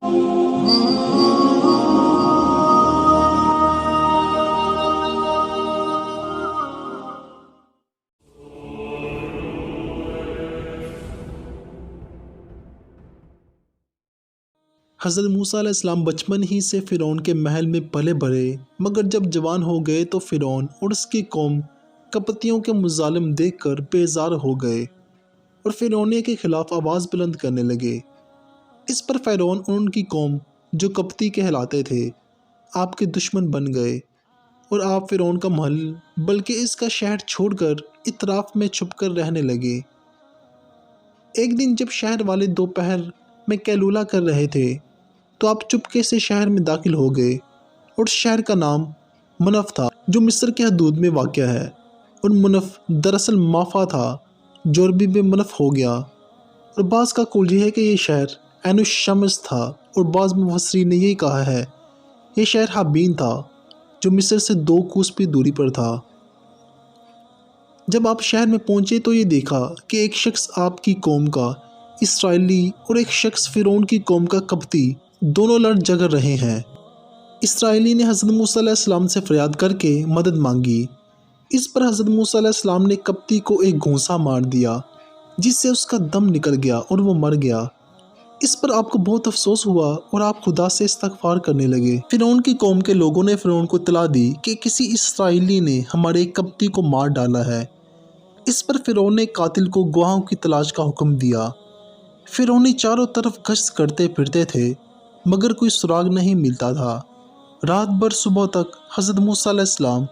حضرت موسیٰ علیہ السلام بچپن ہی سے فرعون کے محل میں پلے بڑھے، مگر جب جوان ہو گئے تو فرعون اور اس کی قوم قبطیوں کے مظالم دیکھ کر بیزار ہو گئے اور فرعونیت کے خلاف آواز بلند کرنے لگے۔ اس پر فرعون اور ان کی قوم جو قبطی کہلاتے تھے آپ کے دشمن بن گئے اور آپ فرعون کا محل بلکہ اس کا شہر چھوڑ کر اطراف میں چھپ کر رہنے لگے۔ ایک دن جب شہر والے دوپہر میں قیلولہ کر رہے تھے تو آپ چپکے سے شہر میں داخل ہو گئے، اور شہر کا نام منف تھا جو مصر کے حدود میں واقع ہے، اور منف دراصل مافا تھا جو عربی میں منف ہو گیا، اور بعض کا قول یہ ہے کہ یہ شہر عین الشمس تھا، اور بعض مفسرین نے یہی کہا ہے یہ شہر حابین تھا جو مصر سے 2 کوس کی دوری پر تھا۔ جب آپ شہر میں پہنچے تو یہ دیکھا کہ ایک شخص آپ کی قوم کا اسرائیلی اور ایک شخص فرعون کی قوم کا قبطی دونوں لڑ جگر رہے ہیں۔ اسرائیلی نے حضرت موسیٰ علیہ السلام سے فریاد کر کے مدد مانگی۔ اس پر حضرت موسیٰ علیہ السلام نے قبطی کو ایک گھونسا مار دیا جس سے اس کا دم نکل گیا اور وہ مر گیا۔ اس پر آپ کو بہت افسوس ہوا اور آپ خدا سے استغفار کرنے لگے۔ فرعون کی قوم کے لوگوں نے فرعون کو اطلاع دی کہ کسی اسرائیلی نے ہمارے ایک قبطی کو مار ڈالا ہے۔ اس پر فرعون نے قاتل کو گواہوں کی تلاش کا حکم دیا۔ فرعونی چاروں طرف گشت کرتے پھرتے تھے مگر کوئی سراغ نہیں ملتا تھا۔ رات بھر صبح تک حضرت موسیٰ علیہ السلام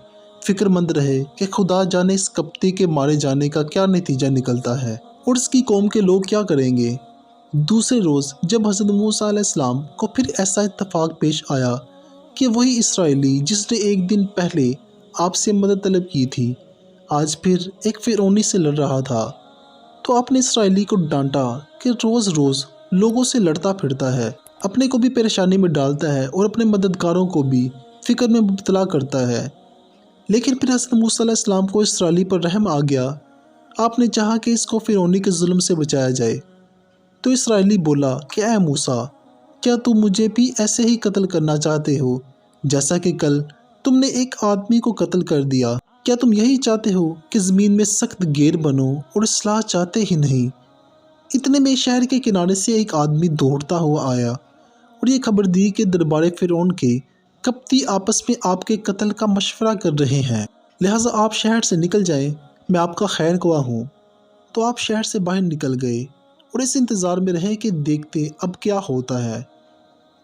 فکر مند رہے کہ خدا جانے اس قبطی کے مارے جانے کا کیا نتیجہ نکلتا ہے اور اس کی قوم کے لوگ کیا کریں گے۔ دوسرے روز جب حضرت موسیٰ علیہ السلام کو پھر ایسا اتفاق پیش آیا کہ وہی اسرائیلی جس نے ایک دن پہلے آپ سے مدد طلب کی تھی آج پھر ایک فرعونی سے لڑ رہا تھا، تو آپ نے اسرائیلی کو ڈانٹا کہ روز روز لوگوں سے لڑتا پھرتا ہے، اپنے کو بھی پریشانی میں ڈالتا ہے اور اپنے مددگاروں کو بھی فکر میں مبتلا کرتا ہے۔ لیکن پھر حضرت موسیٰ علیہ السلام کو اسرائیلی پر رحم آ گیا۔ آپ نے چاہا کہ اس کو فرعونی کے ظلم سے بچایا جائے، تو اسرائیلی بولا کہ اے موسیٰ، کیا تم مجھے بھی ایسے ہی قتل کرنا چاہتے ہو جیسا کہ کل تم نے ایک آدمی کو قتل کر دیا؟ کیا تم یہی چاہتے ہو کہ زمین میں سخت گیر بنو اور اصلاح چاہتے ہی نہیں؟ اتنے میں شہر کے کنارے سے ایک آدمی دوڑتا ہوا آیا اور یہ خبر دی کہ دربار فرعون کے قبطی آپس میں آپ کے قتل کا مشورہ کر رہے ہیں، لہٰذا آپ شہر سے نکل جائیں، میں آپ کا خیر خواہ ہوں۔ تو آپ شہر سے باہر نکل گئے اور اس انتظار میں رہے کہ دیکھتے اب کیا ہوتا ہے۔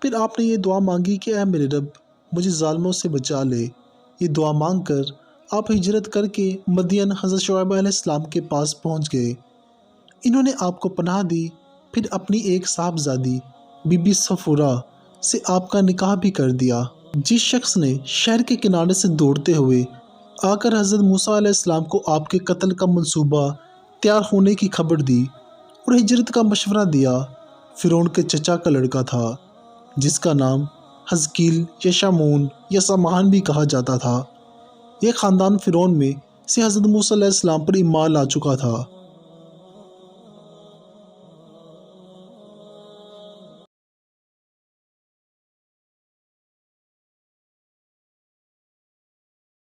پھر آپ نے یہ دعا مانگی کہ اے میرے رب، مجھے ظالموں سے بچا لے۔ یہ دعا مانگ کر آپ ہجرت کر کے مدین حضرت شعیب علیہ السلام کے پاس پہنچ گئے۔ انہوں نے آپ کو پناہ دی، پھر اپنی ایک صاحبزادی بی بی صفورہ سے آپ کا نکاح بھی کر دیا۔ جس شخص نے شہر کے کنارے سے دوڑتے ہوئے آ کر حضرت موسیٰ علیہ السلام کو آپ کے قتل کا منصوبہ تیار ہونے کی خبر دی اور ہجرت کا مشورہ دیا، فرعون کے چچا کا لڑکا تھا جس کا نام حزقیل یا شامون یا سامعان بھی کہا جاتا تھا۔ یہ خاندان فرعون میں سے حضرت موسیٰ علیہ السلام پر ایمان لا چکا تھا۔